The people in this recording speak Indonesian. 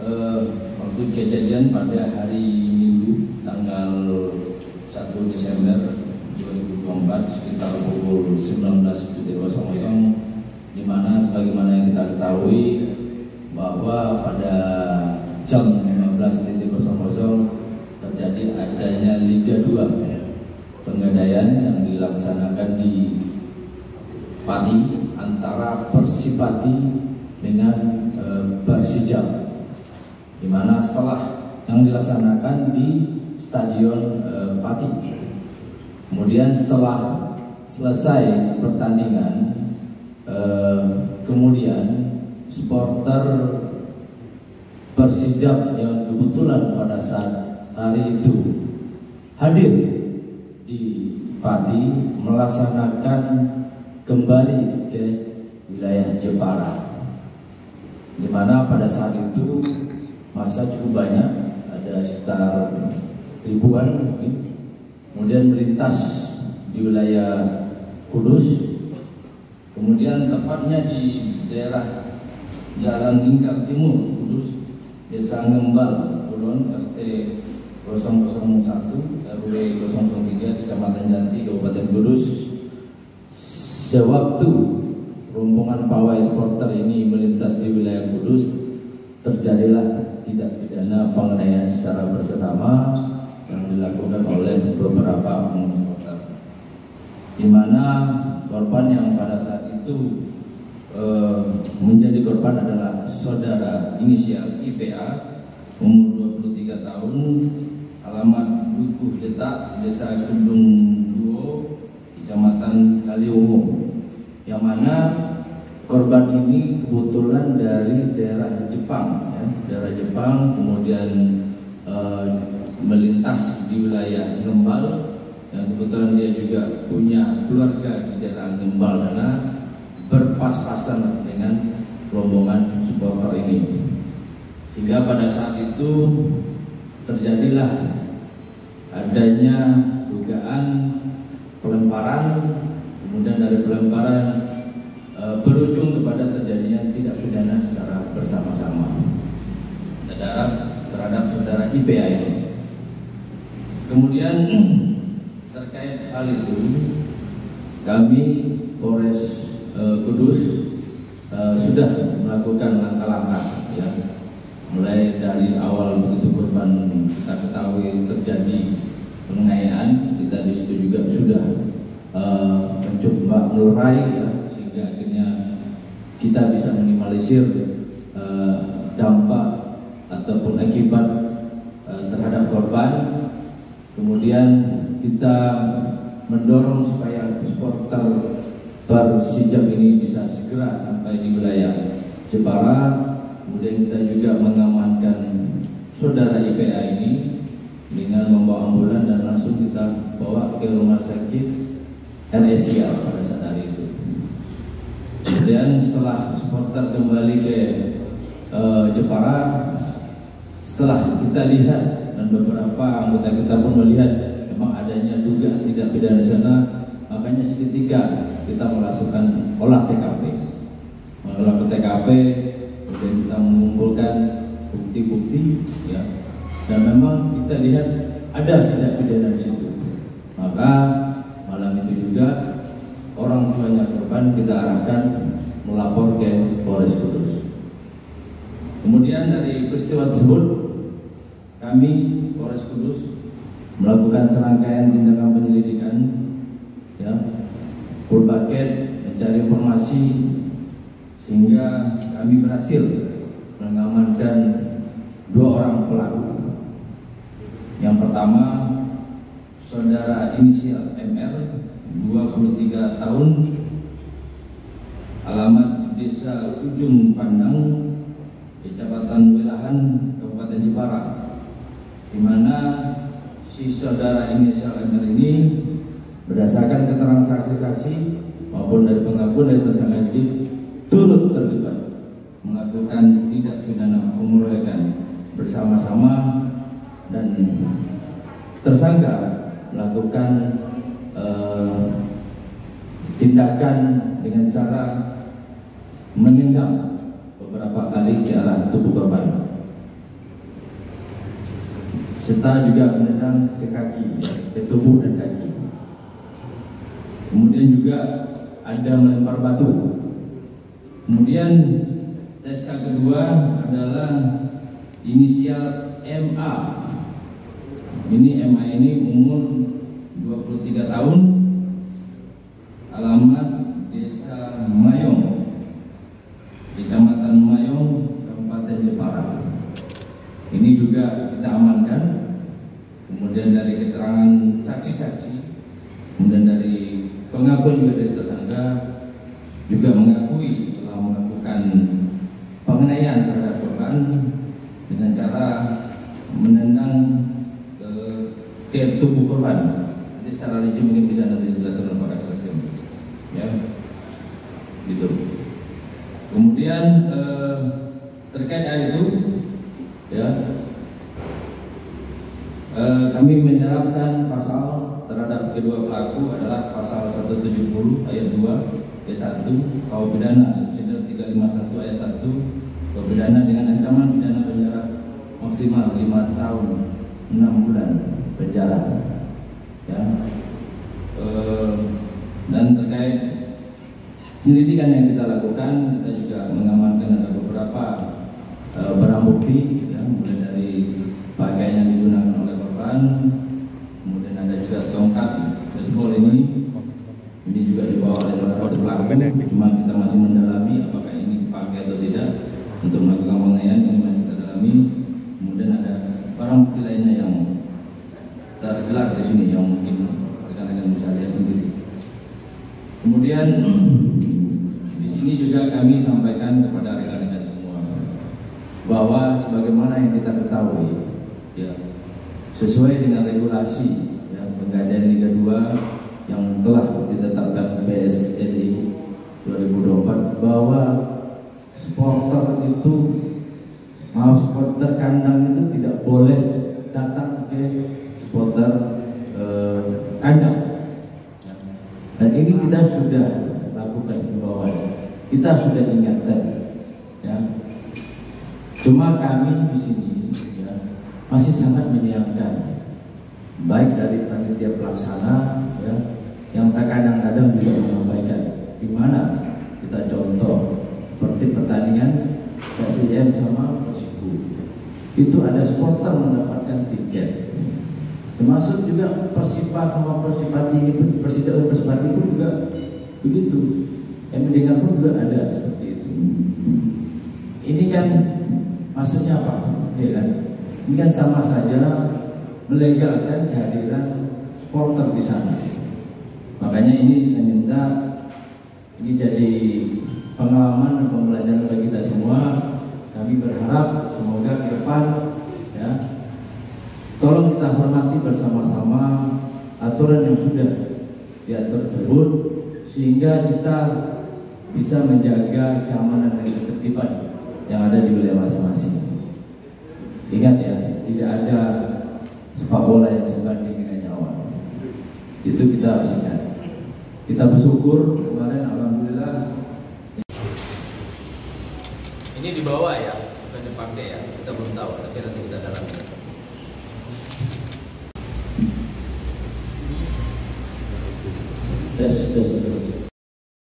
waktu kejadian pada hari Minggu tanggal 1 Desember 2024 sekitar pukul 19.00, di mana sebagaimana yang kita ketahui bahwa pada jam 15.00 terjadi adanya Liga 2 Pegadaian yang dilaksanakan di Pati antara Persipati dengan Persija, di mana setelah yang dilaksanakan di Stadion Pati. Kemudian setelah selesai pertandingan, kemudian supporter Persija yang kebetulan pada saat hari itu hadir di Pati melaksanakan kembali ke wilayah Jepara, di mana pada saat itu masa cukup banyak, ada sekitar ribuan mungkin, kemudian melintas di wilayah Kudus, kemudian tepatnya di daerah Jalan Lingkar Timur Kudus, Desa Ngembal, Kulon, RT 001 RW 003 Kecamatan Jati, Kabupaten Kudus. Sewaktu rombongan pawai supporter ini melintas di wilayah Kudus, terjadilah tindak pidana penganiayaan secara bersama yang dilakukan oleh beberapa oknum supporter, di mana korban yang pada saat itu menjadi korban adalah saudara inisial IPA, umur 23 tahun, alamat Dukuh Jetak, Desa Kedung Duo, Kecamatan Kaliungu, yang mana korban ini kebetulan dari daerah Jepang, ya, daerah Jepang, kemudian melintas di wilayah Ngembal, yang kebetulan dia juga punya keluarga di daerah Ngembal sana, berpas-pasan dengan rombongan supporter ini, sehingga pada saat itu terjadilah adanya dugaan pelemparan, kemudian dari pelemparan berujung kepada terjadinya tindak pidana secara bersama-sama terhadap saudara IPA ini. Kemudian terkait hal itu, kami Polres Kudus sudah melakukan langkah-langkah, ya, mulai dari awal begitu korban kita ketahui terjadi penganiayaan, kita di situ juga sudah mencoba melerai, ya, sehingga akhirnya kita bisa minimalisir dampak ataupun akibat terhadap korban. Kemudian kita mendorong supaya supporter Persija ini bisa segera sampai di wilayah Jepara. Kemudian kita juga mengamankan saudara IPA ini dengan membawa ambulan dan langsung kita bawa ke rumah sakit RSIA pada saat hari itu. Kemudian setelah supporter kembali ke Jepara, setelah kita lihat dan beberapa anggota kita pun melihat memang adanya dugaan tidak pidana di sana, makanya seketika kita melakukan olah TKP, kemudian kita mengumpulkan bukti-bukti, ya, dan memang kita lihat ada tindak pidana di situ. Maka malam itu juga orang tuanya korban kita arahkan melapor ke Polres Kudus. Kemudian dari peristiwa tersebut, kami Polres Kudus melakukan serangkaian tindakan penyelidikan, ya, full bucket, mencari informasi, sehingga kami berhasil mengamankan 2 orang pelaku. Yang pertama, saudara inisial MR, 23 tahun, alamat Desa Ujung Pandang, Kecamatan Welahan, Kabupaten Jepara, di mana si saudara inisial MR ini berdasarkan keterangan saksi-saksi maupun dari pengakuan dari tersangka jadi turut terlibat melakukan tindak pidana pengeroyokan bersama-sama, dan tersangka melakukan tindakan dengan cara menendang beberapa kali ke arah tubuh korban. serta juga menendang ke kaki, ke tubuh dan kaki. Kemudian juga ada melempar batu. Kemudian TSK kedua adalah inisial MA. Ini MA ini umur 23 tahun, alamat Desa Mayong, Kecamatan Mayong, Kabupaten Jepara. Ini juga kita amankan. Kemudian dari keterangan saksi-saksi, kemudian dari pengakuan juga dari tersangka juga mengakui telah melakukan penganiayaan terhadap korban dengan cara menendang ke tubuh korban. Jadi secara rinci mungkin bisa nanti dijelaskan oleh Pak Kasat Reskrim, ya, gitu. Kemudian terkait hal itu, ya, kami menerapkan pasal terhadap kedua pelaku adalah pasal 170 ayat 2 ayat 1 KUH pidana subsidiar 351 ayat 1 KUH pidana dengan ancaman pidana penjara maksimal 5 tahun 6 bulan penjara, ya. Dan terkait penyelidikan yang kita lakukan, kita juga mengamankan ada beberapa barang bukti, ya, mulai dari pakaian yang digunakan oleh korban, kemudian ada juga tongkat baseball ini juga dibawa oleh salah satu pelaku. Cuma kita masih mendalami apakah ini dipakai atau tidak untuk melakukan penganiayaan, ini masih kita dalami. Kemudian ada barang bukti lainnya yang tergelar di sini yang mungkin rekan-rekan bisa lihat sendiri. Kemudian di sini juga kami sampaikan kepada rekan-rekan semua bahwa sebagaimana yang kita ketahui, ya, sesuai dengan regulasi, ya, Penggadaian Liga 2 yang telah ditetapkan PSSI 2024 bahwa supporter kandang itu tidak boleh datang ke supporter kandang, dan ini kita sudah lakukan himbauan, kita sudah ingatkan, ya. Cuma kami di sini, ya, masih sangat menyayangkan, baik dari panitia pelaksana, ya, yang terkadang-kadang juga menyampaikan di mana kita contoh seperti pertandingan PSIM sama Persibu, itu ada supporter mendapatkan tiket, termasuk juga Persipa sama Persipati ini pun, Persita dan Persipati pun juga begitu, yang mendengar pun juga ada seperti itu. Ini kan maksudnya apa? Ya kan? Ini kan sama saja melegalkan kehadiran supporter di sana. Makanya ini saya minta ini jadi pengalaman dan pembelajaran bagi kita semua. Kami berharap semoga ke depan, ya, tolong kita hormati bersama-sama aturan yang sudah diatur tersebut, sehingga kita bisa menjaga keamanan dan ketertiban yang ada di wilayah masing-masing. Ingat, ya, tidak ada sepak bola yang sebanding dengan nyawa. Itu kita harus ingat. Kita bersyukur kemarin, alhamdulillah. Ini dibawa, ya, bukan dipakai, ya. Kita belum tahu, tapi nanti kita dalami. Tes.